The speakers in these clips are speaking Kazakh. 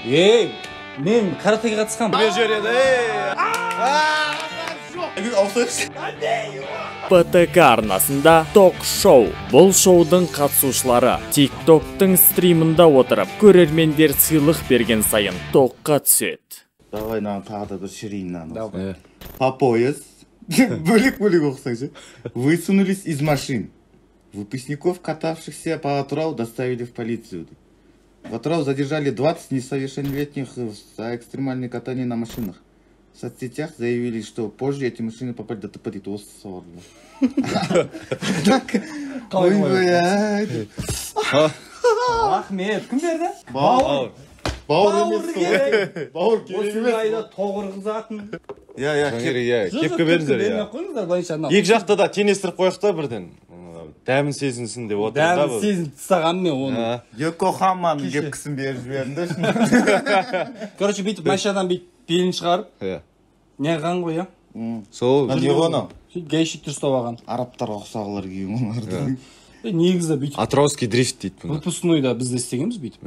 Ей, мен каратеге қатысқам. Бер жереді. ПТК арнасында ток-шоу. Бұл шоудың қатысушылары TikTok-тың стримында отырып, көрермендер сыйлық берген сайын токқа түседі. Давай тағы да бір шірейін. По пояс. Бөлек-бөлек оқысайшы. Высунулись из машин. Выпускников, катавшихся по Атырау, доставили в полицию. В Атырау задержали 20 несовершеннолетних за экстремальное катание на машинах. В соцсетях заявили, что позже эти машины попали до ДТП. Рахмет, кім берді? Бауыр. Бауыр емес. Бауыр осы айда тоғыр қызатын. Кепке беріңіздер. Екі жақта да теңестіріп қояқта бірден. Дәмін сезінсін деп отыр. Дәмін сезін тыстаған мен оны. Йокохаманың кепкісін беріп жіберді. Короче, бүйтіп машинадан бүйтіп белін шығарып. Не қан ғой, я? Сол. Не оны? Сөйтіп гаишниктер ұстап алған. Араптар ұқсағылар кейін оларды. Негізі бүйтіп. Атырауский дрифт дейді бұны. Выпускнойда біз де істегенбіз бүйтіп.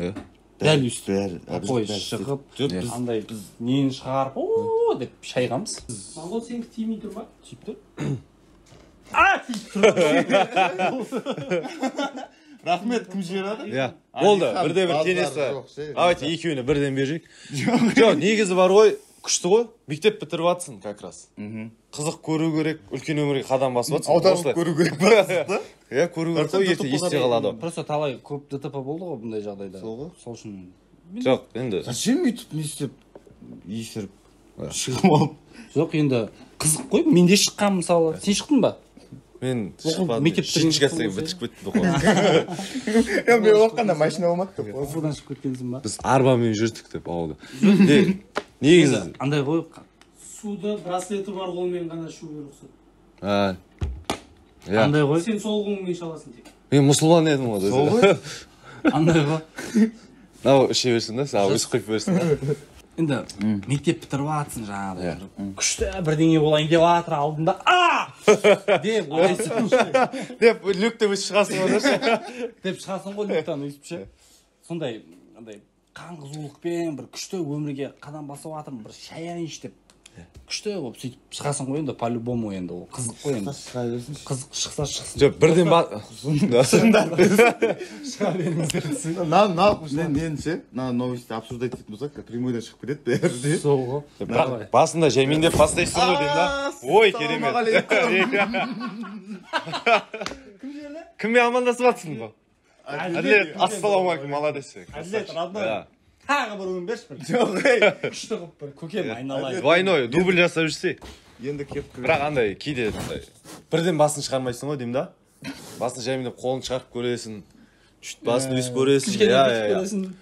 Дәл үсті. Апой шығып, андай біз нені шығарып, ооо деп шайғамыз. Ол сен тимей тұр ма? Тиіп тұр. Рахмет, кім жібереді? Болды, бірде бір теңесі. Авайте, екеуіне бірден берейік. Жоқ, негізі бар ғой, күшті ғой, мектеп бітіріп атсын, как раз. Қызық көру керек, үлкен өмірге қадам басып атсын. Аударып көру керек барасыз да? Көру керек қой, ерте есте қалады. Просто талай көп ДТП болды ғой бұндай жағдайда. Сол үшін. Жоқ, енді. Зачем өйтіп не істеп, есіріп, шығып алып? Жоқ, енді қызық қой, менде шыққан мысалы. Сен шықтың ба? Мен шықпадым. Шетшік әстеген бітіріп кеттім ғой. Мен оққанда машина болмады. Содан шығып кеткенсің ба? Біз арбамен жүрдік деп ауылда. Негізі. Андай ғой. Суда браслеті бар қолмен ғана шуға рұқсат. Андай ғой. Сен сол қолмен шаласың тек. Мен мұсылман едім ғой. Сол ғой? Андай ғой. Нау іше берсін да, саған өз қойып берсін да. Енді мектеп бітіріп атсын жаңағы. Күшті бірдеңе болайын деп атыр алдында. Деп ойлайсың. Деп люктен өсіп шығасың ғой. Деп шығасың ғой люктан өсіп ше. Сондай қан қызулықпен бір күшті өмірге қадам басып атырмын, бір шаяйыншы деп. Күшті болып сөйтіп шығасың ғой енді, по-любому енді ол қызық қой енді. Қызық шықса шықсын. Жоқ, бірден Шыға беріңіздер. Ненше, новости обсуждать ететін болсақ, прямойдан шығып кетеді бәрі. Сол ғой. Басында жаймендеп бастайсың ғой деймін да. Ой, керемет. Кіммен амандасып атсың ба? Әділет, ассаламалейкум, молодец. Әділет, родной. Тағы бір өң берші бір. Жоқ, ей. Күшті қып бір көкем айналайын. Двойной, дубль жасап жүрсе. Енді кепкі. Бірақ андай, кейде бірден басын шығармайсың ғой деймін да. Басын жаймендеп қолын шығарып көресің. Басын өсіп көресің.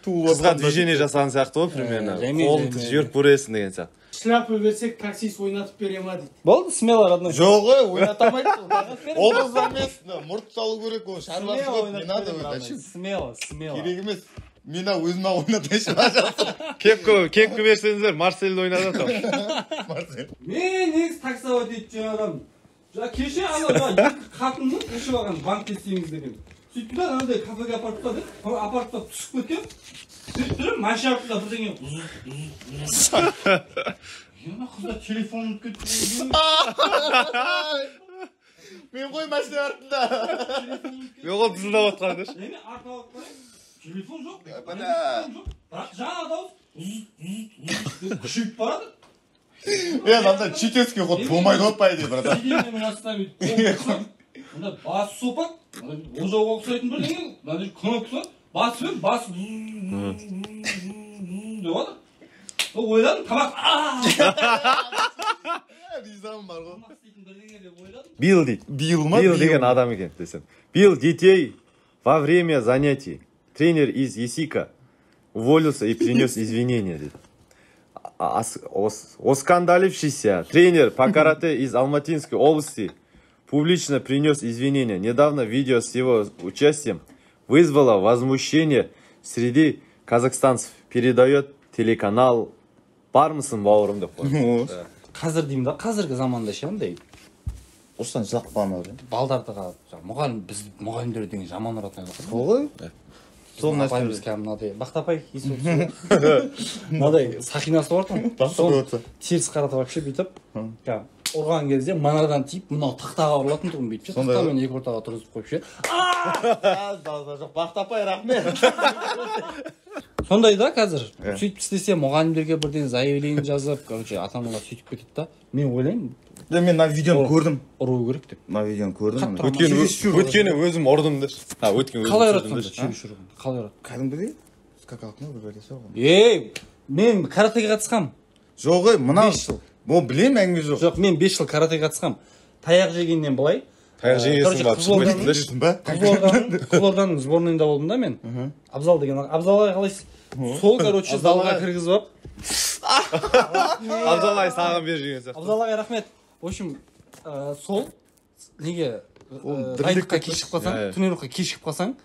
Қызға движение жасаған сияқты ғой, примерно. Қолын жіберіп көресің деген сияқты. Шляпы берсек, таксист ойнатып бере ма дейді. Болды, смело, родной. Жоқ, ойнатамайды. Образ емес, мұрт салу керек, ол шаруашылық. Не надо ойнатшы. Смело. Керек емес. Мені өзіме ойнатайшы. Кепкі берсеңіздер, Марселді ойнады Мен негіз таксовать еткен адам. Кеше екі қатынның ішіп алған банкте істейміз деген. Сөйтті да, анандай кафеге апартта түсіп кеткен. Сөйтті, машина артында бірдеңе қызда телефон кетті. Мен ғой машина артында. Мен ғой дызылдап отқан дұрш. Ене артына алып қой. Телефон жоқ. Бірақ жаңа дауыс күшейіп барады. Анда читецкий ход болмайды ғой по идее, брат. Сиденьемен астына Онда басы сопақ, ол жауға ұқсайтын бірдеңе, мынандай кнопка басып деп отыр. Сол ойладым, тамақ Ризамын бар ғой. тамақ істейтін бірдеңе деп ойладым. Билл дейді. Билл деген адам екен десем. Билл детей во время занятий. Тренер из ЕСИКа уволился и принес извинения. Оскандалившийся тренер по карате из Алматинской области публично принес извинения. Недавно видео с его участием вызвало возмущение среди казахстанцев. Передает телеканал Бармысың бауырым деп қойды. Қазір деймін да, қазіргі заманда ше андай. Осыдан жылап қалған ау. Балдарды қалып, мұғалім, біз мұғалімдер деген жаман ұратын еді. Ғой? сол нәрсе біз кәдімгі мынадай бақтапай мынадай сақинасы бар тұғын теріс қарата вообще бүйтіп ұрған кезде манадан тиіп мынау тақтаға ұрылатын тұғын бүйтіп тақтамен екі ортаға тұрғызып қойып ше жоқ бақтапай рахмет сондай да қазір сөйтіп істесе мұғалімдерге бірден заявление жазып короче ата аналар сөйтіп кетеді да мен ойлаймын мен мына видеоны көрдім ұру керек деп мына видеоны көрдім өткені өзім ұрдым да қалай ұрады қалай ұрады кәдімгідей скакалканы бір бәлесі бар ғой ей мен каратеге қатысқам жоқ мынау 5 жыл ол білемін әңгіме жоқ мен 5 жыл каратеге қатысқам таяқ жегеннен былай таяқ жегенсің ба қызылорданың сборныйында болдым да мен абзал деген абзалай қалайсыз сол короче залға кіргізіп алып абзалай саған беріп жүрген сияқты абзалайға рахмет в общем сол неге дайындыққа кешігіп қалсаң тренировкаға кешігіп қалсаң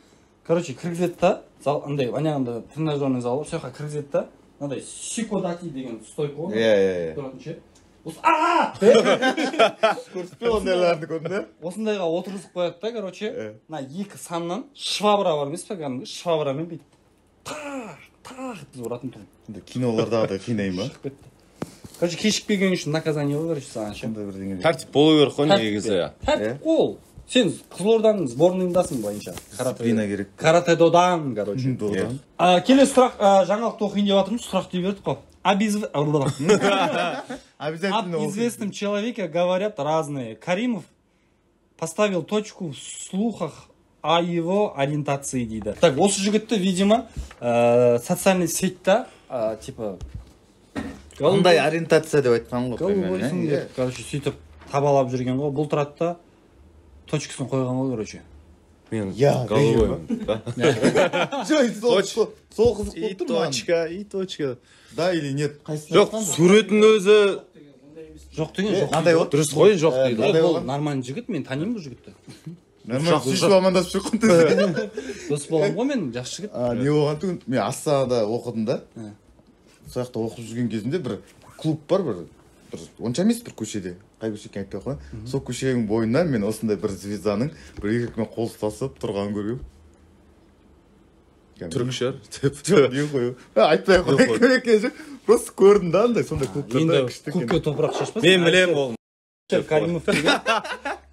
короче кіргізеді да зал андай анағында тренажерный зал бар сол жаққа кіргізеді да мынандай сикодати деген стойка ғой иә тұратын ше көрсетпей ондайларды көрдің да осындайға отырғызып қояды да короче мына екі саннан швабра бар емес па кәдімгі швабрамен бүйтіп тақ еткізіп ұратын тұғын кинолардағыдай қинай ма короче кешікпеген үшін наказание ғой короче саған ше тәртіп болу керек қой негізі тәртіп қол сен қызылорданың сборныйындасың былайынша дисциплина керек каратэ-додан короче келесі сұрақ жаңалықты оқиын деп жатырмыз сұрақты бердік қой об известном человеке говорят разные. Каримов поставил точку в слухах о его ориентации дейді. Так, осы жігітті, видимо, социальный сетьта, типа... Ондай ориентация деп айтқан ғой. Голубойсың деп, короче, сөйтіп табалап жүрген ғой. Бұл тұратта точкасын қойған ғой, короче. Мен голубоймын. Сол қызық болып тұр ма? И точка. Да или нет? Жоқ, суретін өзі... Жоқ деген жоқ. Қандай ол? Дұрыс қой, жоқ дейді. Ол нормальный жігіт, мен танимын бұл жігітті. Нормально, сөйтіп амандасып жүріп қойды. Дос болған ғой мен, жақсы жігіт. Не болған түгін, мен Астанада оқыдым да. Сол жақта оқып жүрген кезінде бір клуб бар, бір онша емес бір көшеде. Қай көше екенін айтпай ақ қояйын. Сол көшенің бойынан мен осындай бір звезданың бір еркекпен қол ұстасып тұрғанын көргенмін. Түрік шығар. Не қою? Айтпай ақ қояйын. Көмекке жүр. Просто көрдім да андай сондай клубтарда күшті. Енді клубке топырақ шашпасын. Мен білем ол.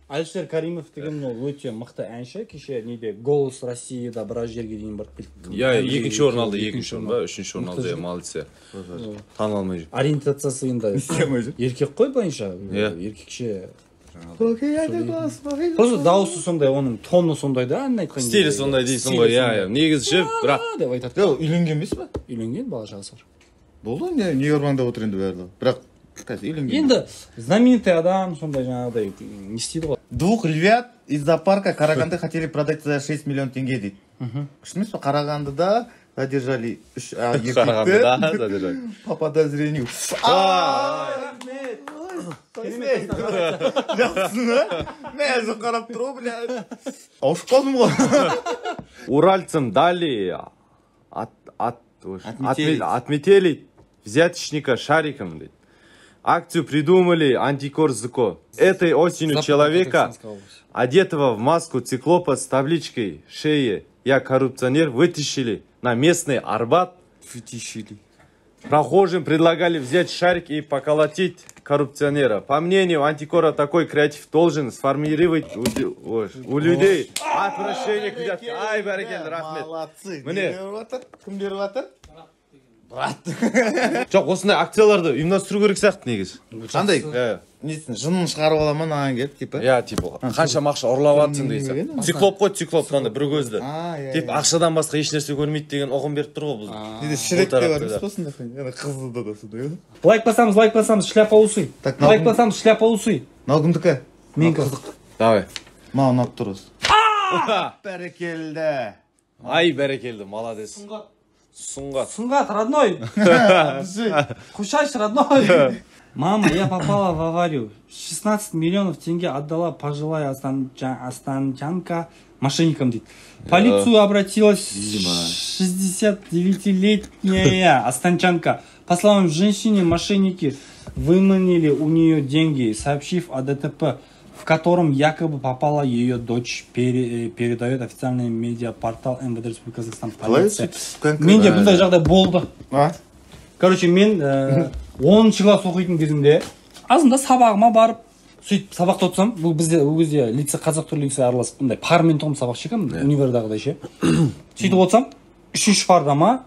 Әлішер Каримов деген ол өте мықты әнші. Кеше неде Голос Россияда біраз жерге дейін барып келді. Иә, екінші орын алды, екінші орын ба, үшінші орын алды, молодцы. Таныла алмай жүр. Ориентациясы енді еркек қой былайынша, еркекше. Просто дауысы сондай, оның тоны сондай да, әнін айтқан. Стилі сондай дейсің ғой, иә, негізі ше, бірақ. Деп айтады. Үйленген емес па? Үйленген, бала шағасы бар. Болды, Нью-Йоркта отыр енді бәрі. Бірақ енді знаменитый адам сондай жаңағыдай не істейді ғой. 2 львят из зоопарка Караганды хотели продать за 6 миллион тенге дейді. Күшті емес па? Қарағандыда задержали 3 еркекті по подозрению. Жақсың, мен жоқ қарап тұр ғой, бля. Ауышып қалдым ғой. Уральцам дали отметили взяточника шариком, блядь. Акцию придумали Антикор ЗКО. Этой осенью человека, одетого в маску циклопа с табличкой «Шее, я коррупционер», вытащили на местный Арбат. Прохожим предлагали взять шарик и поколотить коррупционера. По мнению Антикора, такой креатив должен сформировать у людей отвращение к взятке. Ай, бәрекелді, рахмет. Молодцы. Міне. Кім беріп жатыр? Жоқ, осындай акцияларды ұйымдастыру керек сияқты негізі. Қандай? Несін, жынын шығарып аламын маған келіп, типа? Иә, типа, қанша мақша ұрлап атсың дейсің. Циклоп қой, циклоп, мынандай бір көзді. Тип, ақшадан басқа еш нәрсе көрмейді деген ұғым беріп тұр ғой бұл. Неде Шректе бар емес па сондай? Қызылда да сондай. Лайк басамыз, шляпа усы. Лайк басамыз, шляпа усы. Мынау кімдікі? Мен қызық. Давай. Маған ұнап тұр осы. Бәрекелді. Ай, бәрекелді, молодец. Сунгат, родной. Кушайся, родной. Мама, я попала в аварию. 16 миллионов тенге отдала пожилая астанчанка мошенникам, дейді. Полицию обратилась 69-летняя астанчанка. По словам женщины, мошенники выманили у нее деньги, сообщив о ДТП в котором якобы попала ее дочь, передает официальный медиапортал МВД Республики Казахстан полиция. Менде бұндай жағдай болды. Короче, мен 10-шы класс оқитын кезімде азында сабағыма барып, сөйтіп сабақта отырсам, бұл кезде лицей қазақ түрлі лицей араласып, мындай пармен тұғым сабақ шекем, универдағыдай ше. Сөйтіп отырсам, 3-ші пардама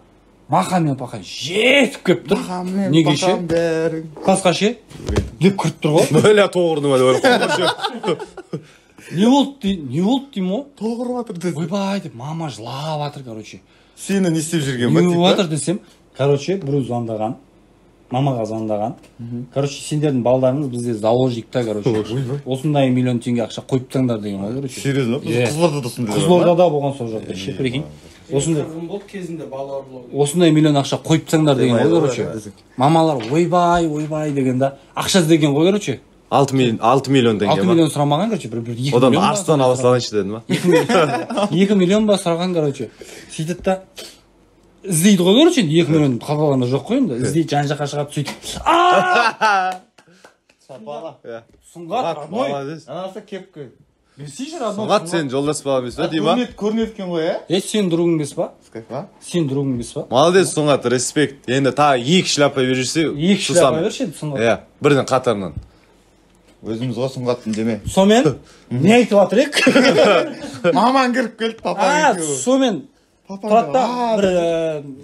Махан мен Пахан жетіп кеп тұр. Неге ше? Классқа ше? Деп кіріп тұр ғой. Бөля тоғырдым әлі Не болды деймін о? Тоғырып атыр десем. Ойбай деп, мама жылап атыр, короче. Сені не істеп жүрген ба? Не болып атыр десем, короче, біреу звондаған. Мамаға звондаған. Короче, сендердің балдарыңыз бізде заложникта, короче. Осындай миллион теңге ақша қойып таңдар деген ғой, короче. Серьезно? Қызылордада сондай. Қызылордада болған сол жағдай. Ше, прикинь. Осындай кезінде бала ұрлау. осындай миллион ақша қойып таңдар деген ғой, короче. Мамалар ойбай деген да ақша іздеген ғой, короче. 6 миллион теңге 6 миллион сұрамаған, короче, бір 2 миллион. Одан арыстан ала салайыншы деді ма? 2 миллион ба сұраған, короче. Сөйтіп та іздейді ғой, короче, 2 миллион қабаланда жоқ қой енді. Іздейді, жан-жаққа шығады, сөйтіп. Сапала. Сұңғат, родной. Анасы кепкі. Берсейші, родной. Сұңғат сен жолдас бала емес па, Дима? Көрінеді екен ғой, Сен другың емес па? Скайпа? Сен другың емес па? Молодец, Сұңғат, респект. Енді та 2 шляпа берішсе, 2 шляпа берші, Сұңғат. Бірден қатарынан. Өзіміз ғой Сұңғаттың деме. Сомен, не айтып атыр ек? Маман кіріп келді, папаң екеуі. Сомен, тұратта бір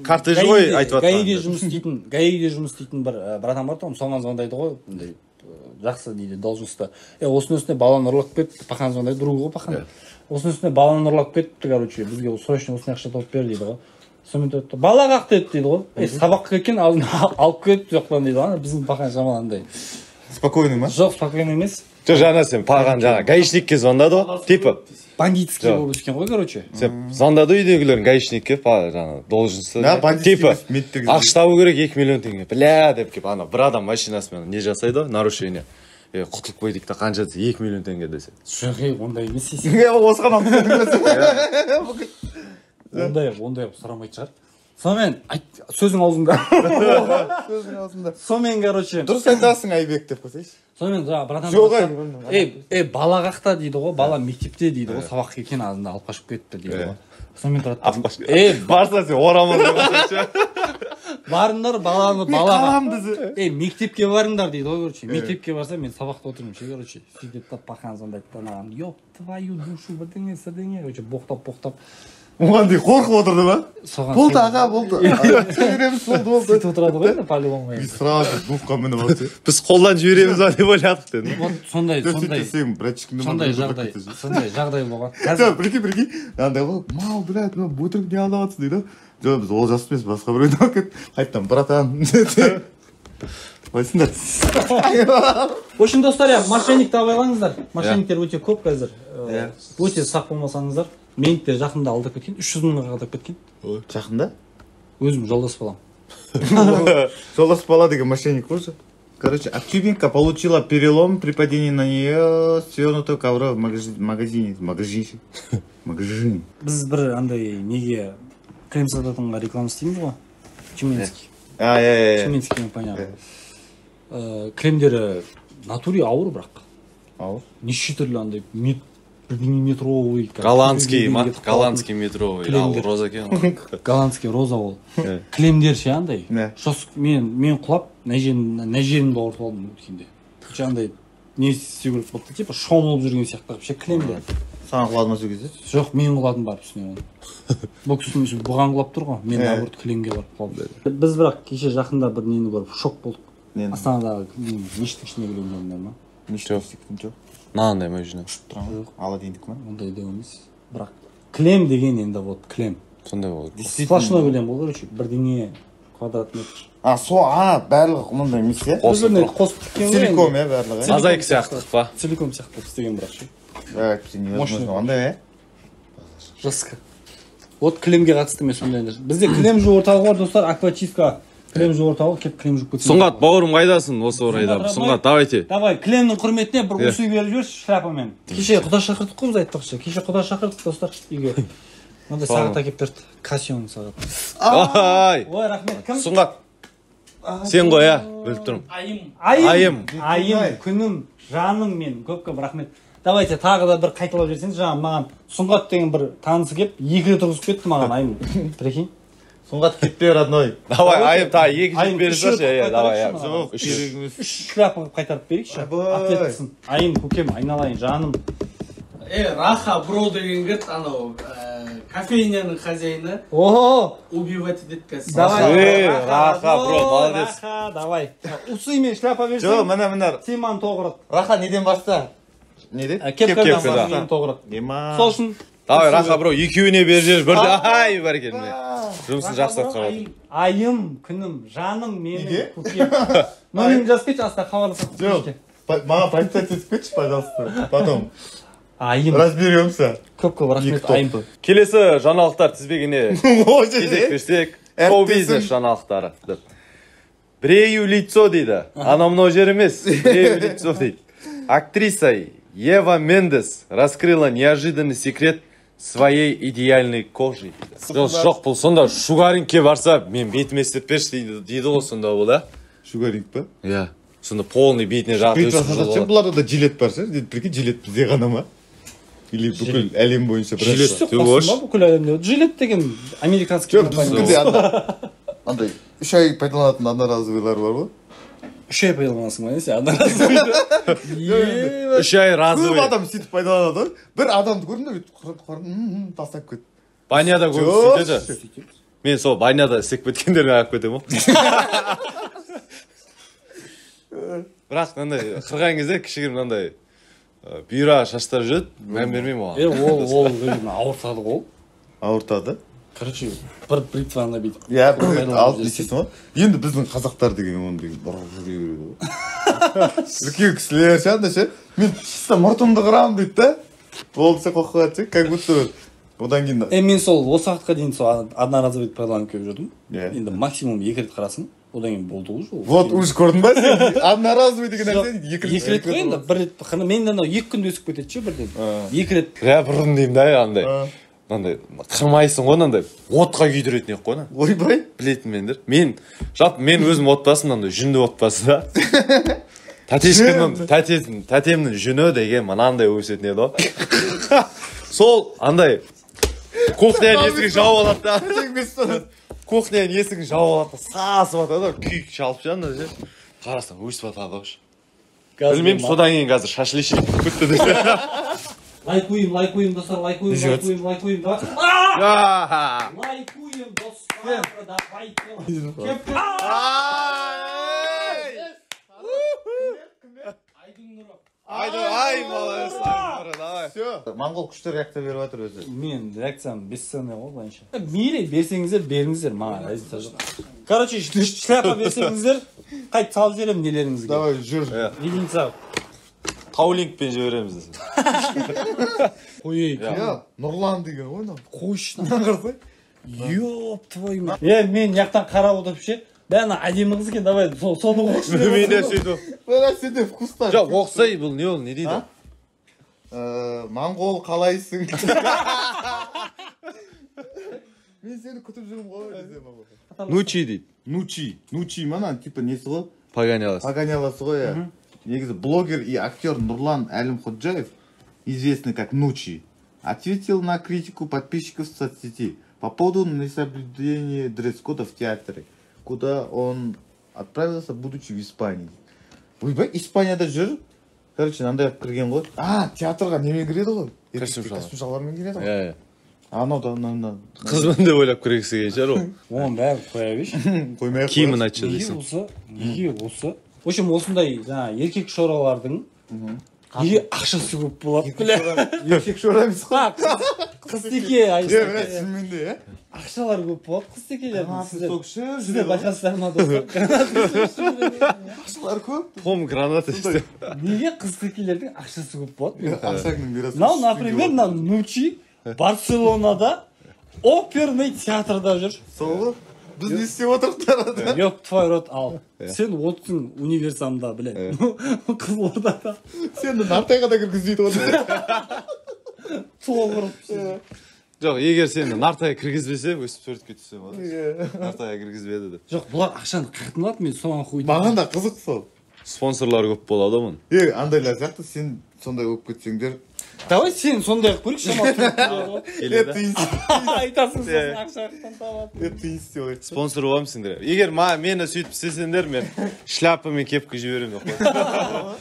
Кортеж ғой айтып гаиде жұмыс істейтін бір братан бар тұғым, соған звондайды ғой, жақсы дейді, должностьта. Осының үстіне баланы ұрлап кетті, Пахан звондайды, другы ғой Пахан. Осының үстіне баланы ұрлап кетті, короче, бізге срочно осыны ақша тауып бер дейді ғой. Сомен тұратта, бала қақ дейді ғой, сабаққа кеткен, алып кетті жоқтан дейді ғой, біздің Пахан жаманандай. Спокойный ма? Жоқ, спокойный емес. Жоқ, жаңа сен Паған жаңа гаишникке звондады ғой, типа. Бандитский болып өскен ғой, короче. Сен звондады үйдегілерін гаишникке, жаңа должностьта. Типа, ақша табу керек 2 миллион теңге. Бля деп кеп, ана бір адам машинасымен не жасайды, нарушение. Құтылып қойдық та қанша 2 миллион теңге десе. Жоқ, ондай емес есе. Осыған Ондай сұрамайды шығар. Сонымен, сөзің аузында. Сонымен, короче. Дұрыс айтасың, Айбек деп қойсайшы. Сонымен, братан. Жоқ, бала қақта дейді ғой, бала мектепте дейді ғой, сабақ кеткен азында алып қашып кетті дейді ғой. Сонымен тұрады. Барса сен орамал деп қойсайшы. Барыңдар, балаға. Мектепке барыңдар дейді ғой, короче. Мектепке барса, мен сабақта отырмын, короче. Сөйтіп та Пахан звондайды, анаған, ёп, твою душу, бірдеңе, короче, боқтап. Оған дей қорқып отырды ба? Болды аға, болды. Жібереміз, болды. Сөйтіп отырады ғой, по-любому. Сразу буфқа мініп алды. Біз қолдан жібереміз ба деп ойладық деді. Сондай жағдай болған. Прикинь, андай ғой, мал, блядь, өтірік не алдап жатсың дейді. Жоқ, біз олжас емес, басқа біреуді алып кеттік. Қайттан, братан. Ойсыңдар. В общем, достар, мошенник таба алаңыздар. Мошенниктер өте көп қазір. Өте сақ болмасаңыздар. Мені де жақында алдап кеткен, 300 мыңға алдап кеткен. Жақында? Өзім жолдас балам. Жолдас бала деген мошенник қойшы. Короче, Актюбинка получила перелом при падении на нее свернутую ковру в магазине. Біз бір андай неге крем сататынға реклама істейміз ғой. Тюменский. Тюменский компания. Кремдері натуре ауыр бірақ. Ауыр? Неше түрлі андай метровый. Голландский метровый. Роза кен. Голландский роза ол. Клемдер ше андай. Мен құлап, на жерімді ауыртып алдым өткенде. Андай не істеу керек болды, типа шомылып жүрген сияқты ше клемдер. Саған құладым осы кезде? Жоқ, мен құладым барып үстіне оны. Бұл кісінің бұған құлап тұр ғой, мен наоборот клемге барып құладым. Біз бірақ кеше жақында бір нені көріп шок болдық. Астанадағы мешіттің ішіне келгендерінен ма? Жоқ. Мынандай машина. Аладдиндік ма? Ондай деп емес. Бірақ клем деген енді вот клем. Сондай болды. Сплошной клем бол, короче, бірдеңе квадрат метр. Барлығы мұндай емес, е? Қосып тіккен ғой. Силикон, е, барлығы. Мозаик сияқты па? Силикон сияқты істеген бірақ ше. Невозможно, ондай, е? Жестко. Вот клемге қатысты мен сондай. Бізде клем жуу орталығы бар, достар, аквачистка. Клем жуу орталығы, кеп клем жуып кетсін. Сұңғат, бауырым қайдасың осы орайда? Сұңғат, давайте. Давай, клемнің құрметіне бір ұсый беріп жүрші шляпамен. Кеше құда шақырдық қой, біз айттықшы. Кеше құда шақырдық, достар, үйге. Мынандай сағат әкеп берді. Кассионың сағаты. Ой, рахмет. Кім? Сұңғат. Сен ғой, а? Біліп тұрмын. Айым, күнім, жаным мен. Көп рахмет. Давайте тағы да бір қайталап берсеңіз, жаңа маған Сұңғат деген бір танысы кеп, 2 рет тұрғызып кетті маған Айым. Прикинь. Сұңғат кетпей родной. Давай, Айым, та 2 жеп беріңізші. Давай, Жоқ, 3 шляпа қайтарып берейікші. Атлетсің. Айым, көкем, айналайын, жаным. Раха бро деген кет, анау кофейняның хозяйны. Ого! Убивать етеді қазір. Давай. Раха, бро, молодец. Раха, давай. Усы мен шляпа Жоқ, берсең, мына. Тиман тоғырат. Раха неден баста? Неден? Кепкадан басын тоғырат. Ема. Сол үшін. Давай, Раха, бро, екеуіне бер жер. Бірді, ай, бар келме. Жұмысын жақсылап қалады. Айым, күнім, жаным менің, көкем. Нөмірін жазып кетші, аста хабарласып. Жоқ, маған полицейт етіп кетші, пожалуйста. Потом Айым. разберемся. Көп рахмет, Айым. Келесі жаңалықтар тізбегіне кезек берсек, шоу-бизнес жаңалықтары. Брею лицо дейді. Анау мынау жер емес. Брею лицо дейді. Актриса Ева Мендес раскрыла неожиданный секрет своей идеальной кожи. Жоқ, бұл сонда шугарингке барса, мен бетіме істеп берші дейді ғой сонда ол, а? Шугаринг па? Иә. Сонда полный бетіне жағып Бет жасататын бұларда да жилет бар ше. Прикинь, жилет бізде ғана ма? Или бүкіл әлем бойынша бір Жилет. Жоқ, қосылма бүкіл әлемде. Жилет деген американский компания. бізде андай 3 ай пайдаланатын одноразовыйлар бар ғой. 3 ай пайдаланасың ба, несе? Одноразовый. 3 ай разовый. Көп адам сөйтіп пайдаланады ғой. Бір адамды көрдім де қырын тастап кетті. Баняда көп сөйтеді. Мен сол баняда істеп кеткендерге алып кетемін ғой. Бірақ мынандай қырған кезде кішігірім мынандай бұйра шаштар жүреді, мән бермеймін оған. Ол ауыртады ғой. Ауыртады. Короче, бір бритваны бүйтіп. Иә, бір алып несесің ғой. Енді біздің қазақтар деген оны деген бұрып жүре береді ғой. Үлкен кісілер шанда ше. Мен чисто мұртымды қырамын дейді да. Болса қоқып қояды ше, как будто одан кейін. Мен сол осы уақытқа дейін сол одноразовый пайдаланып келіп жүрдім. Иә. Енді максимум 2 рет қарасын. Одан кейін болды ғой жол. Вот уже көрдің ба сен? Одноразовый деген нәрсе 2 рет қой енді. 1 рет мен анау 2 күнде өсіп кетеді ше бірден. 2 рет. Иә, бұрын деймін да, андай. Мынандай қырмайсың ғой, мынандай отқа күйдіретін ек қой. Ойбай. Білетін мендер. Мен өзім отбасым мынандай жүнді отбасы да. Тәтемнің жүні деген мынандай өсетін еді ғой. Сол андай кухняның есігін жауып алады да. Кухняның есігін жауып алады да, сасып атады, күйік шалып жанында ше. Қарасаң өсіп атады ғой. Білмеймін, содан кейін қазір шашлычник күтті десе. Лайкуем, достар, лайкуем. Давай. Лайкуем, достар, давайте. Ай, молодец. Давай. Моңғол күшті реакция беріп жатыр өзі. Мен реакциям бесценный ғой былайынша. Мейлі берсеңіздер, беріңіздер, маған разница жоқ. Короче, шляпа берсеңіздер, қайт салып жіберемін нелеріңізге. Давай, жүр. Единица. Таулингпен жібереміз десін. Қойейік. Нұрлан деген ғой. Қойшын. Ёп, твой ма. Мен яқтан қарап отырып ше. Бәрі әдемі қыз екен, давай соны оқшы. Мен де сөйтіп. Бәрі сенде вкуста. Жоқ, оқсай бұл не ол, не дейді? Моңғол қалайсың? Мен сені күтіп жүрмін ғой. Нучи дейді. Нучи мана типа несі ғой? Паганялас. Паганяласы ғой, я. Негізі блогер и актер Нурлан Әлімходжаев, известный как Нучи, ответил на критику подписчиков в соцсети по поводу несоблюдения дресс-кода в театре, куда он отправился, будучи в Испании. Ойбай, Испанияда жүр. Короче, мынандай кірген ғой. Театрға немен кіреді ғой? Костюм шалбармен кіреді ғой. Иә. Анау да. Қызбын деп ойлап көргісі келген шығар ол. Оның бәрі қоя берші. Қоймай-ақ Киімін айтшы дейсің. Неге осы? В общем, осындай еркек шоралардың неге ақшасы көп болады? Еркек шора емес қой. Қыз-теке Шынымен ақшалар көп болады қыз-текелердің. Сіздер байқасыздар ма достар? ақшалар көп. Пом гранат істе. Неге қыз-текелердің ақшасы көп болады? Ақшаңның берасың. Мынау, например, Нучи Барселонада оперный театрда жүр. Сол біз не істеп отырықтар? Ёп, твой рот ал. Сен отсың универсамда, блядь. Қызылордада. Сені Нартайға да кіргізбейді ғой. Толғырып. Жоқ, егер сені нартая кіргізбесе, өсіп төртке түссе болады. Нартая кіргізбеді деп. Жоқ, бұлар ақшаны қайдан алады, мен соған қойдым. Маған да қызық сол. Спонсорлар көп болады мұн. Андайлар сияқты сен сондай болып кетсеңдер. Давай сен сондай қылып көрейік, шамалы. Келеді. Айтасың сосын ақша қайдан табады. Это институт. Спонсор боламсыңдар. Егер мені сөйтіп істесеңдер, мен шляпамен кепка жіберемін деп қойдым.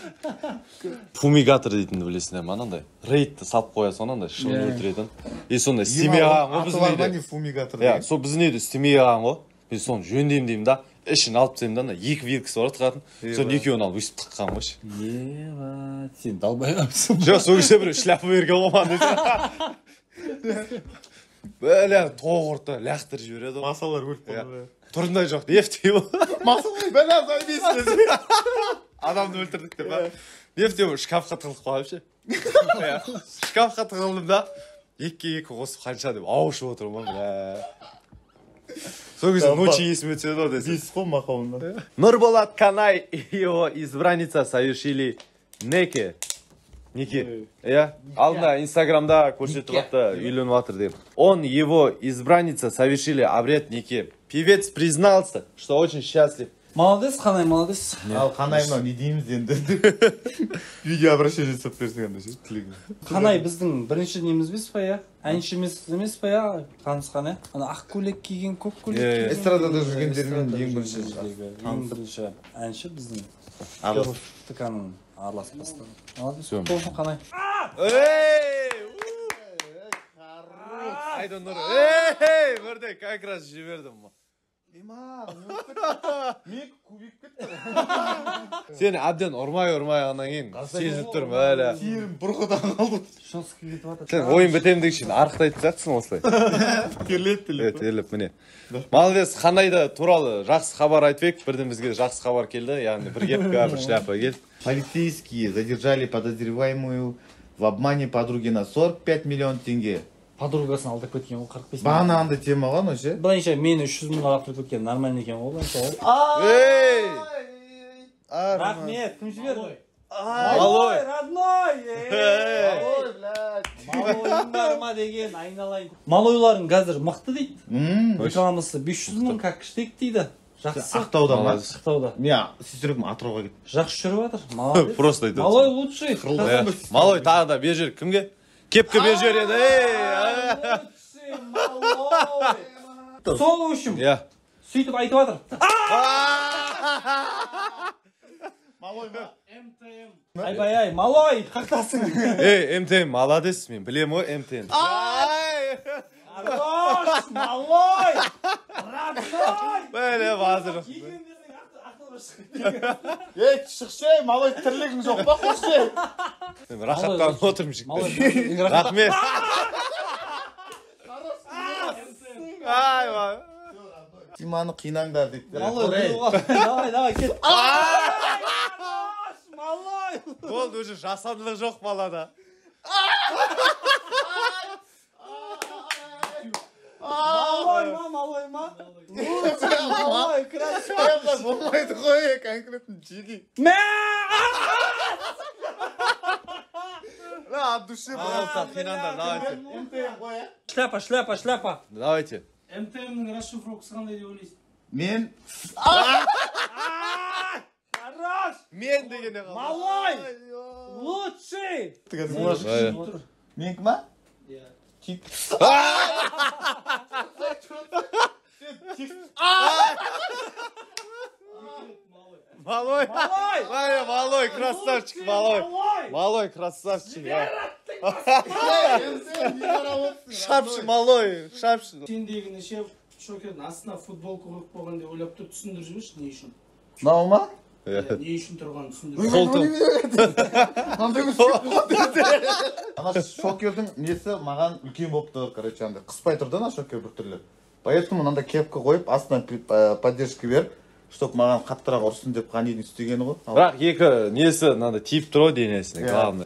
Фумигатор дейтінді білесіңдер ме, анандай. Рейдті салып қоясың, анандай шымын өлтіретін. И сондай істемей қалған ғой біздің үйде. Фумигатор. Иә, сол біздің үйде істемей қалған ғой. Мен соны жөндеймін деймін да. Ішін алып тастаймын да, ана екі вилкасы бар тығатын. Соны екеуін алып өсіп тыққан ғой. Ева, сен далбай қалыпсың. Жоқ, сол кезде бір шляпа берген ғой маған десе. Бәлі тоғырты лақтыр жібереді. Масалар көріп қалды. Тұрындай жоқ, нефтей бұл. Масалар бәлі зайбейсіз. Адамды өлтірдік деп ба. Нефтей бұл шкафқа тығылып қалып ше. Шкафқа тығылдым да, екі қосып қанша деп ауышып отырмын ба. Сол кезде ночи есім өтседі ғой десе. Дейсіз ғой мақауында. Нұрболат Канай и его избранница совершили неке. Иә, алдында инстаграмда көрсетіп жатты, үйленіп жатыр деп. Он его избранница совершили обряд неке. Певец признался, что очень счастлив. Молодец, Қанай, молодец. Ал Қанай мынау не дейміз енді? Видео обращение жасап берсең анда ше, тілегің. Қанай біздің бірінші неміз бес па, иә? Әншіміз емес па, иә? Қанысқан, иә? Ана ақ көйлек киген, көк көйлек киген. Эстрадада жүргендермен ең бірінші әнші біздің. араласып. ТК-ның араласып бастады. Молодец, Всё. болсын Қанай. Айдоннұр, эй, бірде как раз жібердім. Мек кубик кетті. Сені әбден ұрмай анан кейін сезіп тұрмын әлі. Тиірім бұрқыдан қалды. Шонсқа кетіп жатыр. Сен ойын бітемдік үшін арықтайтын жатсың осылай. Терлеп. Терлеп, міне. Молодец, Қанайды туралы жақсы хабар айтып, бірден бізге жақсы хабар келді, яғни бір кепка, бір шляпа келді. Полицейские задержали подозреваемую в обмане подруги на 45 миллион тенге. Подругасын алдап кеткен ғой 45 Бағана андай тема ғой ше. Былайынша мені 300 мыңға лақтырып кеткен нормально екен ғой былайынша ол. Эй! Рахмет, кім жіберді? Малой! Родной! Ой, блядь. Малойың бар ма деген айналайын. Малойларың қазір мықты дейді. Рекламасы 500 мың как штек дейді. Жақсы. Ақтауда ма? Ақтауда. Мен сестрегім Атырауға кетті. Жақсы жүріп жатыр. Молодец. Просто айтады. Малой лучший. Малой тағы да бер жер кімге? Кепка бер жер еді. Лучший малой. Сол үшін. Иә. Сөйтіп айтып жатыр. Малой ма? МТМ. Айбай-ай, малой, қақтасың. Эй, МТМ, молодец мен. Білем ғой МТМ. Хорош, малой. Родной. Бәле базыр. Ей, шықшы, малой тірлігің жоқ па, қошшы? Рахаттанып отырмын жіктер. Рахмет. Айва. Тиманы қинаңдар дейді. Давай, кет. Малой. Ол уже жасандылық жоқ балада. Малой ма? Малой, красавчик. Болмайды ғой, конкретно жеги. От души Пожалуйста, қинаңдар, давайте. МТМ ғой, Шляпа. Давайте. МТМ-нің расшифровкасы қандай деп ойлайсың? мен Хорош. Мен дегене қалды. Малой. Лучший. мен кім а? Тип. Малой. Малой, красавчик, малой. Малой, красавчик. Шапшы, малой, шапшы. Сендегі неше шокердің астына футболка қойып қойған деп ойлап тұр, түсіндіріп жіберші, не үшін? Мынау ма? Не үшін тұрғанын түсіндіріп. Ана шокердің несі маған үлкен болып тұр, короче, андай қыспай тұрды ана шокер бір түрлі. Поэтому мынандай кепка қойып, астына поддержка беріп, чтоб маған қаттырақ ұрсын деп қанидың істегені ғой. Бірақ екі несі мынандай тиіп тұр денесіне, главное.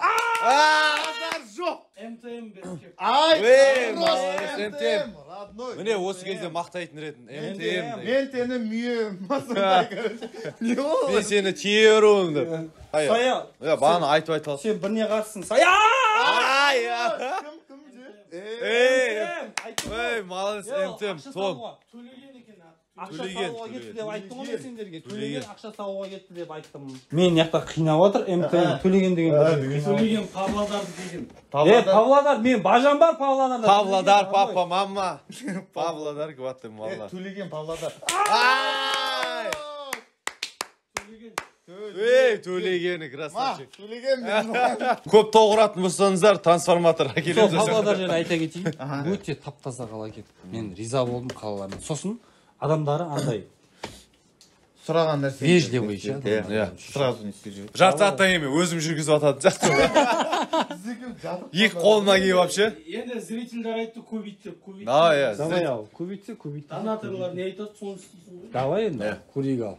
МТМ беріп кеп. Эй, молодец, МТМ. Родной. Міне осы кезде мақтайтын ретін, МТМ. Мен тені мүйе масындай, короче. Не ол? Мен сені теруім деп. Сая. Бағана айтып алды. Сен біріне қарсың. Сая. Кім же? Эй, Ей, молодец, МТМ, Том. Төлеген екен. Ақша Төлеген, сауға кетті деп айттым ғой Төлеген. сендерге. Төлеген. Төлеген ақша сауға кетті деп айттым. Мен яқта қинап отыр, МТМ төлеген деген. Төлеген Павлодарды деген. Павлодар, мен бажам бар Павлодарда. Павлодар, папа, мама. Павлодар, гватым, валла. Төлеген Павлодар. Ай! Ей, төлегені, красавчик. Төлеген мен. Көп тоғыратын болсаңыздар, трансформаторға Сол келеміз. Павлодар жері айта кетейін. Өте тап-таза қала екен. Мен риза болдым қалаларына. Сосын адамдары андай Сұраған нәрсе. вежливый ше. Сразу не істеп жібер. Жарты аттан еме, өзім жүргізіп атады жақты. Екі қолына киіп вообще. Енді зрительдер айтты көбейт деп көбейт. Да, я. Давай ал, көбейтсе көбейт. Донаторлар не айтады соны істейсің ғой. Давай енді, көрейік ал.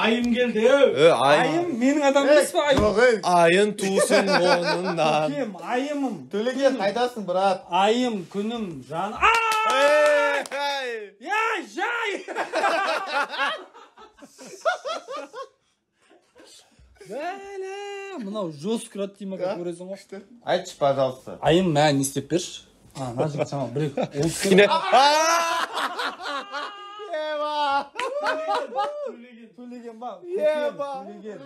Айым келді. Ау. Айым, менің адам емес па айым? Жоқ, ей. айын тусын онынан. Кем, айымым. Төлеген қайдасың, брат? Айым, күнім, жан. Я, жай! Бәлә, мынау жестко Тимаға көресің ғой. Айтшы, пожалуйста. Айым, мә, не істеп берші? Мына жігіт саған бір Кіне. төлеген ба? Төлеген.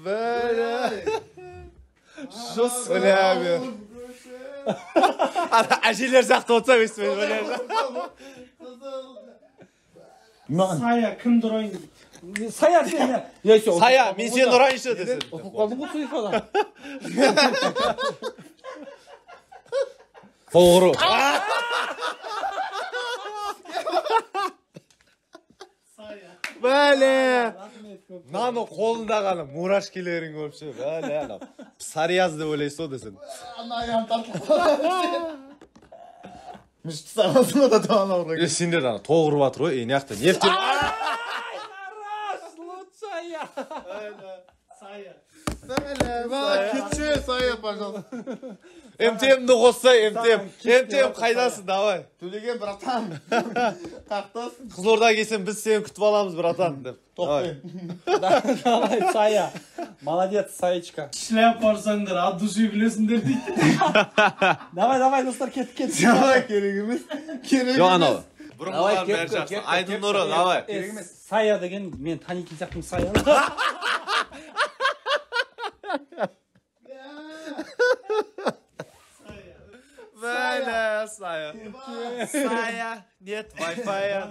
Бәлә. Жос. Бәлә. Әжелер жақты отса өстімен бәлә. Сая кімді ұрайын дейді. Сая сені. Сая, мен сені ұрайыншы десін. Оқып қалдың ғой сұйқада. Тоғыру. Бәле. Наны қолында ғана мурашкелерін көріпші. Бәле. Псарияз деп ойлайсыз о десін. Аяғым тартып. Мышты сағасың ода туана ұрған. Сендер ана тоғырып атыр ғой, еняқты. Нефтер. Сая. Кетші, Сая, пожалуйста. МТМді қоссай, МТМ қайдасың, давай. Төлеген, братан. Қақтасың. Қызылорда келсен біз сені күтіп аламыз, братан. Давай, Сая. Молодец, Саечка. Шляп барсаңдар, от души білесіңдер дейді. Давай, достар, кеттік. Давай, керек емес. Керек Жоқ, анау. емес. Бұрынғылар бәрі жақсы. Айдың нұры, давай. Сая деген, мен танитын сияқтымын Саяны. Бәле, Сая. Сая, нет Wi-Fi.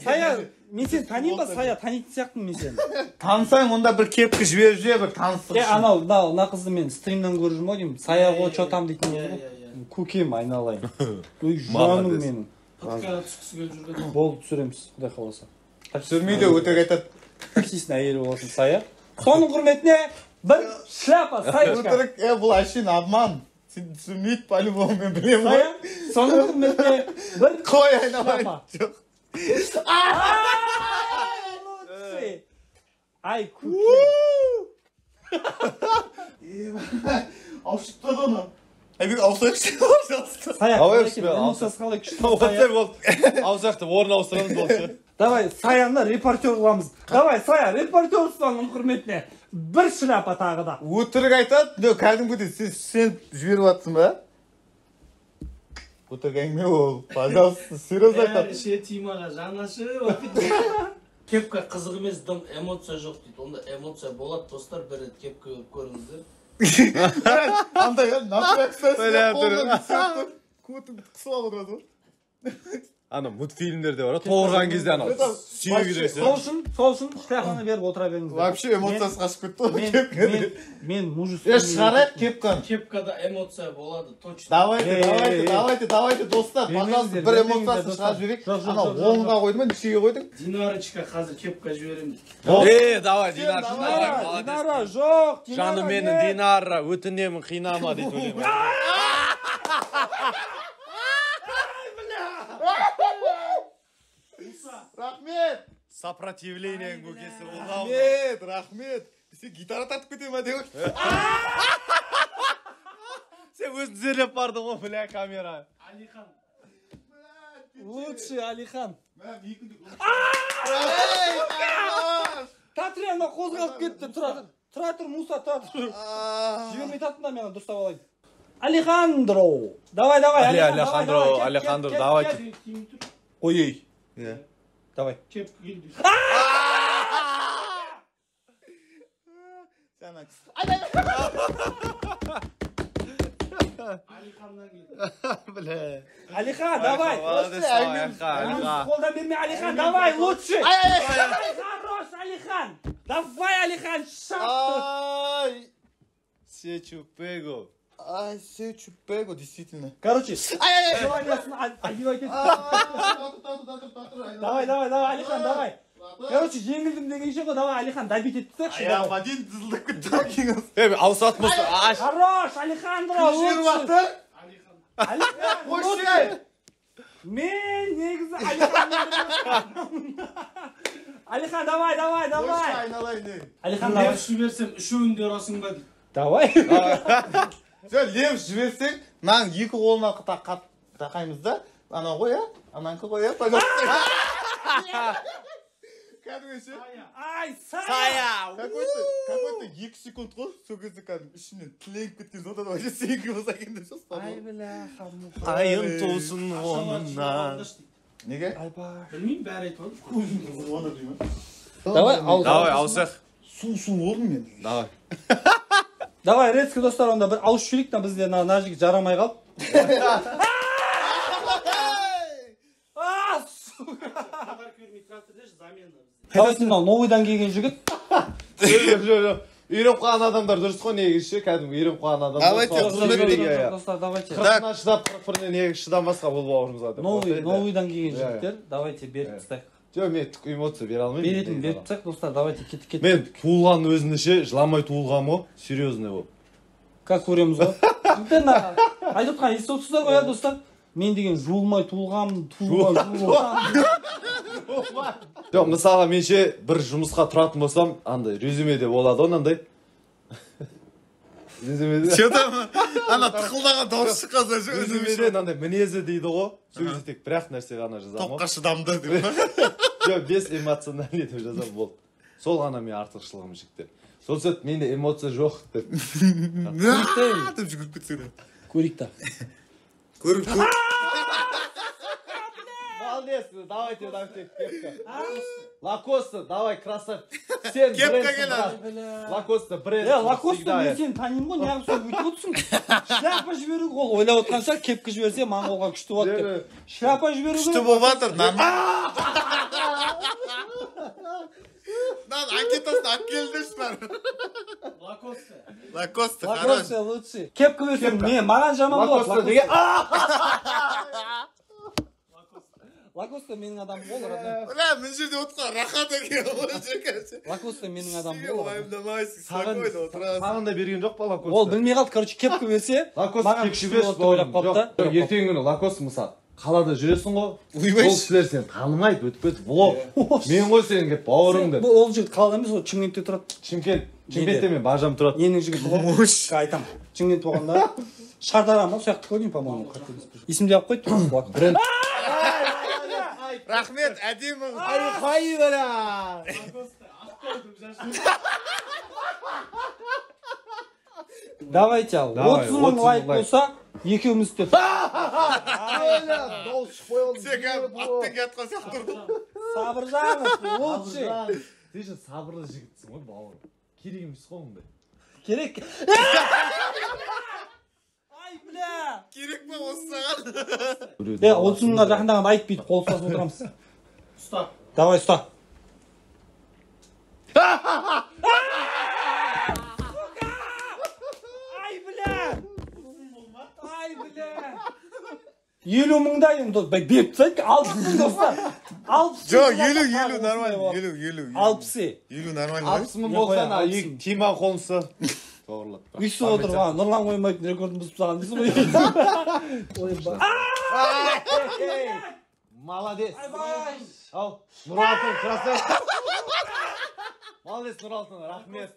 Сая, мен сені танимын ба, Сая, танитын сияқтымын мен сені. Танысаң, онда бір кепкі жіберіп жібер, бір таныстық үшін. Анау, мына қызды мен стримнан көріп жүрмін ғой деймін. Сая ғой, че там дейтін ғой. Көкем айналайын. Ой, жаным менің. Подкаға түскісі келіп жүрген. Болды, түсіреміз, құдай қаласа. Түсірмейді, өтірік айтады. Таксистің әйелі болсын, Сая. Соның құрметіне бір шляпа, Саечка. Өтірік, бұл әшейін обман. Сен түсірмейді, по-любому мен білемін. Сая, соның құрметіне бір Қой, айналайын. шляпа. Жоқ. Ай, көкем. Ауышықты да оны. Әбек, ауысайықшы, пожалуйста. Сая, Давай, қалай успел, эмоциясы қалай күшті Сая. Аузақты орын ауыстырамыз болшы. Давай, Саяны репортер қыламыз. Давай, Сая, репортер ұстаның құрметіне. Бір шляпа тағы да. Өтірік айтады, кәдімгідей сен жіберіп жатсың ба? Өтірік әңгіме ол, пожалуйста, серьез айтады. Ше Тимаға жанашы. Кепка қызық емес, дым эмоция жоқ дейді. Онда эмоция болады, достар, бір рет кепка көріңіздер. Андай, напряг Бля, қолдан көтім қысып алып отырады ғой. Ана мультфильмдерде бар, тоғырған кезде ана сүйегі жүресі. Сол үшін шляпаны беріп отыра беріңіздер. Вообще эмоциясы қашып кетті ғой. Мен мужественный. Шығарайық кепканы. Кепкада эмоция болады, точно. Давайте, достар, пожалуйста, бір эмоциясын шығарып жіберейік. Ана оңға қойдың ба, нешеге қойдың? Динарочка қазір кепка жіберемін. Давай, Динар, Динара, жоқ, Динара. Жаным менің Динара, өтінемін қинама дейді өлемін. Рахмет! Сопротивлениең көкесі болған. Рахмет! Сен гитара тартып кете ма деп? Сен өзін зерлеп бардың ғой, бля, камера. Алихан. Лучший Алихан. Татри, ана қозғалып кетті. Тұра тұр, Муса, тұра тұр. Жібермей таттың да, мен дұрыстап алайын. Алехандро. Давай, Алехандро, Алехандро, давайте. Ой-ой. Иә. Давай. Жаңа. Бля. Алихан, давай. Молодец, Алихан. Қолдан берме, Алихан, давай, лучше. Хорош, Алихан. Давай, Алихан, шапты. Ай! Сечу пего. Ай, сечу пего, действительно. Короче, желаниесын одевай кетіп. Давай, Алихан, давай. Короче, жеңілдім дегенше ғой, давай, Алихан, добить етсекші. Аяғыма дейін дызылдап кетті. Ауысатын болса, аш. Хорош, Алехандро, лучше. Алихан, лучше. Мен негізі Алихан, давай. Айналайын. Алихан, давай. Лев жіберсем үшеуін де ұрасың ба дейді. Давай. Сен лев жіберсең, маған екі қолына тақаймыз да. Ана ғой, а? Ананкі ғой, а? Кәдімгеше? Ай, Сая. Какой-то 2 секунд ғой, сол кезде кәдім ішінен тіленіп кеткен содан вообще сенікі болса екен деп жоспарлап. Ай, бля, хаму. Айын тусын онынан. Неге? Білмеймін, бәрі айтып алды. Оны деймін. Давай, ауысақ. Су болдым мен. Давай. Давай, редский достар, онда бір ауыз жүрейік, бізде мына жігіт жарамай қалып. Хабар көрмей тұрады деші, замена бізде. Давай, мынау новыйдан келген жігіт. Жоқ. Үйреніп қалған адамдар дұрыс қой, негізі кәдімгі үйреніп қалған адамдар. Давайте, Достар, давайте. Қырқына шыдап, 41-не негізі шыдамасқа бұл бауырымызға. Новыйдан келген жігіттер, давайте беріп тастайық. Жоқ, мен түк эмоция бере алмаймын. Беріп тастайық, достар, давайте кет. Мен туылған өзінде ше, жыламай туылғам о, серьезный ол. Как көреміз ғой? Айтып отқан естіп отырсыздар ғой, достар. Мен деген жуылмай туылғам. Жоқ, мысалға мен ше бір жұмысқа тұратын болсам, андай резюмеде болады онандай. Резюмеде. Что-то ана тықылдаған дауыс шыққанса Резюмеде андай мінезі дейді ғой. Сол кезде тек бір-ақ нәрсе ғана жазамын. топқа шыдамды деп. Жоқ, без эмоциональный деп жазамын болды. Сол ғана мен артықшылығым жігіттер. Сол сәт менде эмоция жоқ деп. Деп жүгіріп кетсең. Көрейік та. Көріп. Молодец, давайте, кепка. Лакоста, давай, красавчик. Сен Кепка келе. Лакоста бренд. Лакоста мен сені танимын ғой, неғып сол өйтіп отырсың. Шляпа жіберу ол ойлап отқан шығар, кепка жіберсе Моңғолға күшті болады деп. Шляпа жіберу керек. Күшті болып жатыр. Нан анкетасын алып келдіңіздер. Лакоста, хорош. Лакоста лучше. Кепка берсем, маған жаман болады. Лакоста деген. Лакоста менің адамым бол, родной. Бля, мен жерде отқан рахат екен ғой жеркәсе. Лакоста менің адамым бол. Уайымдамайсың, спокойно отырасың. Саған да берген жоқ па Лакоста? Ол білмей қалды, короче, кепка берсе, Лакоста кек жіберші ойлап қалды. Ертең күні Лакоста мысал. Қалада жүресің ғой, Ұймайсың. ол кісілер сені танымайды, өтіп кетіп, влог. Мен ғой сен кеп бауырыңды. Ол жігіт қалада емес, ол Шымкентте тұрады. Шымкентте мен бажам тұрады. Енің жігіт ғой. Айтам. Шымкент болғанда Шардара ма, сояқты көрдім, по-моему. Есімде алып қойды. Бренд. Рахмет, әдемі. Хай бля. Давайте ал. 30 мың лайк болса, екеуміз деп. Сен аттен кетқан сияқты тұрдың. Сабыржанов, лучше. Сен же сабырлы жігітсің ғой, бауырым. Керек емес қой ондай. Керек. Ай, бля. Керек па осы саған? 30 мыңға жақындағанда айтпейді, қол ұстасып отырамыз. Ұста. Давай, ұста. Ай, бля. 50 мыңдай енді беріп тастайық, 60 мың достар. 60 Жоқ, 50 нормально, 50. 60. 50 нормально. 60 мың болса, тиман қолымсы. Бауырлап. Үйсіп отыр, Нұрлан қоймайтын рекордын бұзып тастаған дейсің ғой. Молодец. Ал, Нұралтын, красавчик. Молодец, Нұралтын, рахмет.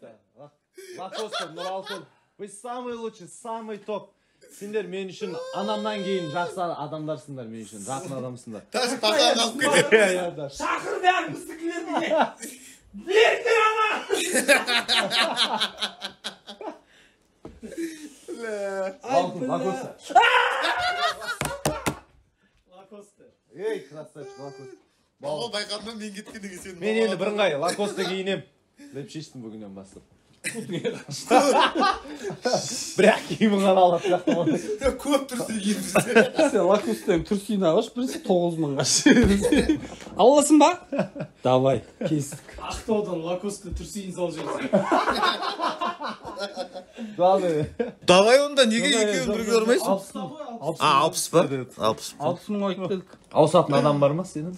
Лакоста, Нұралтын. Вы самый лучший, самый топ. Сендер мен үшін анамнан кейін жақсы адамдарсыңдар мен үшін, жақын адамсыңдар. Тас бақан қалып кетеді. Шақыр бәрі біздікілерді. Бердер ана. Лакоста. Лакосте. Ей, красавчик, Лакоста. Бала байқадым мен кеткендегі сен. Мен енді бірыңғай Лакоста киінем. Деп шештім бүгіннен бастап. Бірақ киімін ғана алады сияқты. Көп тұрсы киімсіз. Сен Лакостен түрсіне алаш, бірінші 9.000-ға шейін. Аласың ба? Давай, кестік. Ақтаудан Лакосте түрсейін сал жерсің. Давай онда неге екеуін бірге ұрмайсың? 60 па? 60.000 айтып келдік. Ауысатын адам бар ма сенің?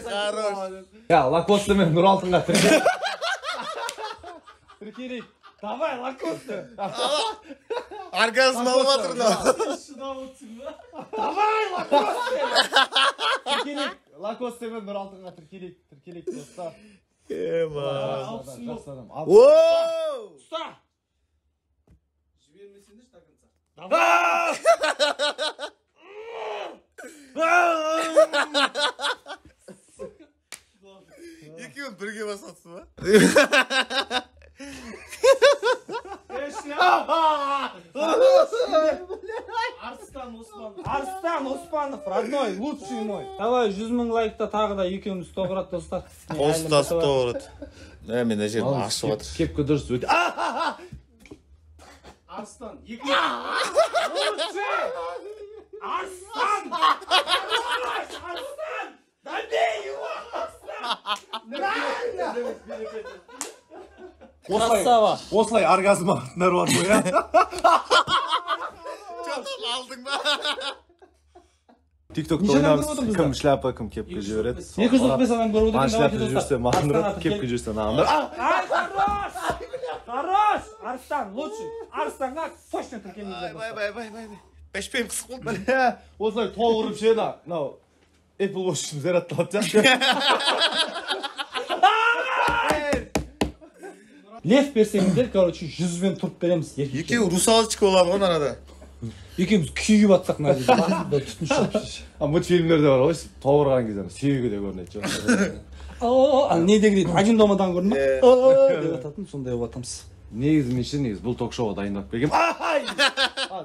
Хорош. Я, Лакоста мен Нұралтынға тіркелейік. Давай, Лакосте. Оргазм алып жатыр да. Шыдап отырсың ба? Давай, Лакосте. Тіркелейік. Лакоста мен Нұралтынға тіркелейік достар. Воу! Ұста. Жібермесеңдерші до конца. Екеуін бірге басатсың ба? Арстан Оспанов, родной, лучший мой. Давай, 100.000 лайкта тағы да екеуміз тоғырат достар. Қостасып тоғырат. Мен мына жерін ашып жатыр. Кепкі дұрыс өте. Арстан, Лучший! Арстан! Арстан! Добей его, Красава! Осылай оргазм ағытындар бар ғой, я? Алдың ба? Тиктокта Неше адам ойнамыз, көріп отырмыз кім ба? шляпа, кім кепкі жібереді. 245 адам көріп Маған отырмыз. шляпа жүрсе мағындырып, кепкі жүрсе нағындырып. Ай, хорош! Хорош! Арстан, лучший! Арстанға точно тіркеліңіздер. Бай. Бәшпейім қысық болды. Осылай толғырып ше, мынау Apple Watch үшін зарядталады сияқты. Лев берсеңіздер, короче, 100-бен тұрып береміз. Екеуі русалочка болады ғой арада. Екеуміз күйіп атсақ мына жерде. Түтін шығып. Мультфильмдерде бар ғой, толғырған кезде сүйегі де көрінеді. Не деген один домадан көрдің ба? Деп ататын, сондай болып атамыз. Негізі мен ше, бұл ток-шоуға дайындап келгем.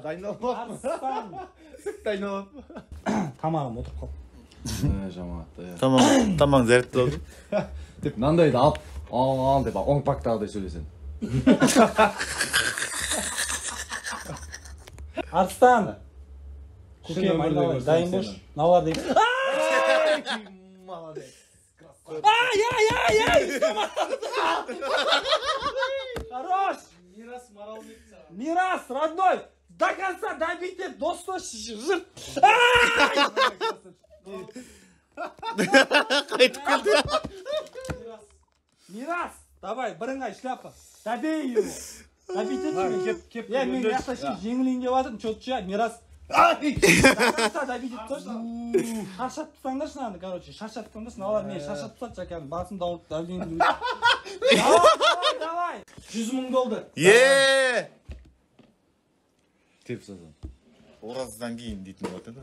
Дайындалып Арстан! Дайындалып. Тамағым отырып қалды. Жамағатта, я. Тамаң зарядталды. Деп, мынандайды алып, ал деп, оң пактағыдай сөйлесен. Арстан! Көкем, айналайын, дайын бош. Налар деймін. Хорош! Мирас, родной! До конца добейте, досто жырт! Қайтып келді. Мирас, давай, бірыңғай шляпа. Добей его. Добейте тебе. Я мен яқта жеңілейін деп атырмын, чотча, Мирас. До конца добейте, точно. Шаршат тұтаңдаршы наны, короче, шаршат тұтаңдаршы, налар мен шаршат тұтады, жакан, басын дауырып, давление. Давай. 100.000 болды. Теп сазан. Ораздан кейін дейтін болады.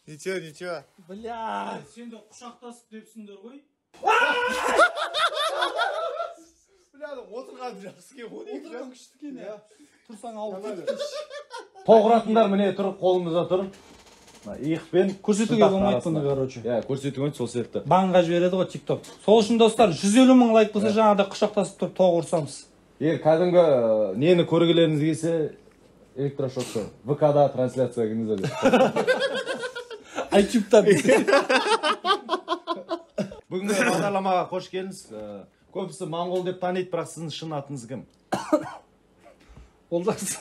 Ничего. Бля. Сен де құшақтасып депсіңдер ғой. Отырған жақсы ке, Отырған күшті кен, я. Тұрсаң алып. тоғыратындар міне тұр, қолымызда тұр. Иықпен көрсетуге болмайды бұны, короче. Көрсетуге сол себепті. Банға жібереді ғой TikTok. Сол үшін достар, 150.000 лайк болса жаңағыда құшақтасып тұрып тоғы ұрсамыз. Кәдімгі нені көргілеріңіз келсе, электрошокты ВК-да трансляцияға кіріңіздер. iTube'да Бүгінгі бағдарламаға қош келіңіз. Көбісі моңғол деп таниды, бірақ сіздің шын атыңыз кім? Олжас.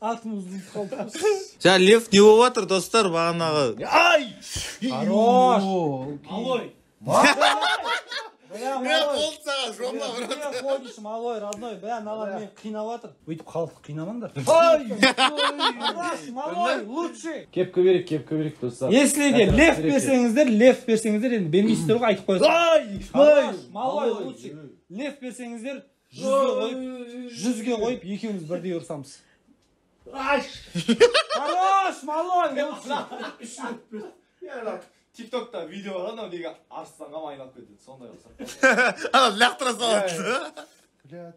Атымызды қалды. Жа, Лев не болып жатыр, достар, бағанағы. Ай! Хорош! Алой. Болды саған жома, брат. Ходишь, малой, родной, бля, мынаған мені қинап жатыр. Өйтіп халықты қинамаңдар. Малой, лучше. Кепка берейік достар. Если де лев берсеңіздер, енді бермейсіздер ғой, айтып қоясың. Малой, лучше. Лев берсеңіздер, 100-ге қойып, екеуміз бірдей ұрсамыз. Хорош, малой, лучше. TikTok'ta video var анау неге арыстанға айналып кетеді, сондай болса. Ана лақтыра салады.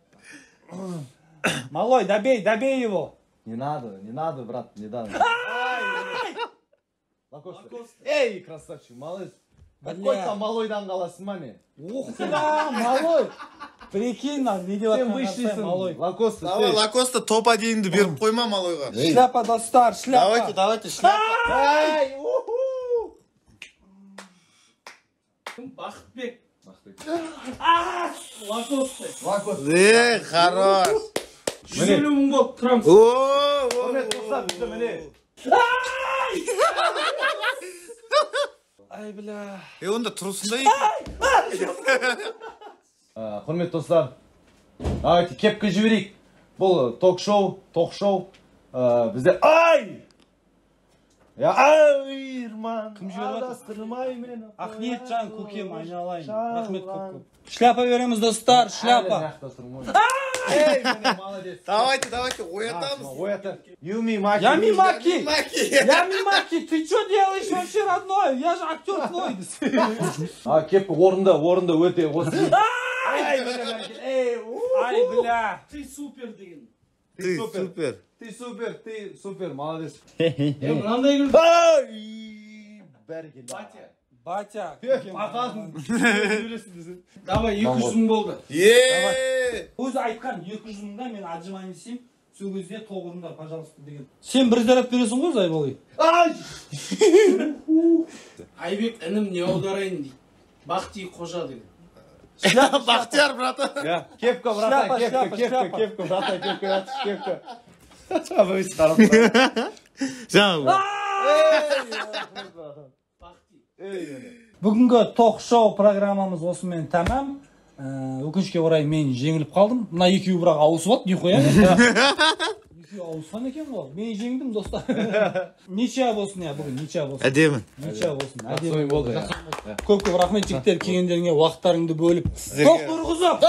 Малой, добей его. Не надо, брат, не надо. Эй, красавчик, малыш. Какой там малойдан қаласың ма не? Ух ты, малой. Прикинь, не деп Сен вышлисің, малой. Лакоста. Давай, Лакоста топ оденіңді беріп қойма малойға. Шляпа, достар, шляпа. Давайте, шляпа. Бақытбек. Хорош. 150 мың болып тұрамыз. Құрмет достар, бізді міне. Ай, бля. Онда тұрысында екен. Құрмет достар, давайте кепка жіберейік. Бұл ток-шоу. Бізде... Ай! Айырман, адастырмай мені. Ахмет жан, көкем, айналайын. Рахмет көп. Шляпа береміз, достар, шляпа. Эй, молодец. Давайте, оятамыз. Оятам. Юми Маки. Ями Маки, ты что делаешь вообще, родной? Я же актер твой. Кепка орында өте осы. Ай, бля. Ты супер деген. Ты супер. Ты супер, молодец. Мынандай күн. Бәрі келді. Батя. Давай, 200 мың болды. Өзі айтқан 200 мыңда мен отжимание десем, сол кезде тоғызыңдар, пожалуйста деген. Сен бір заряд бересің ғой, Зайболай? Айбек, інім не аударайын дейді. Бақти қожа деген. Бақтияр, брата. Кепка, брата, кепка, брата, кепка. Вы старым. Жаңа. Бүгінгі ток-шоу программамыз осымен тәмам. Өкінішке орай мен жеңіліп қалдым. Мына екеуі бірақ ауысып алды, не қояды? Екеуі ауысқан екен ғой. Мен жеңдім, достар. Ничия болсын, бүгін ничия болсын. Әдемі. Ничия болсын. Жақсы болды. Көп рахмет жігіттер, келгендеріңе уақыттарыңды бөліп. Тоқ тұрғызып!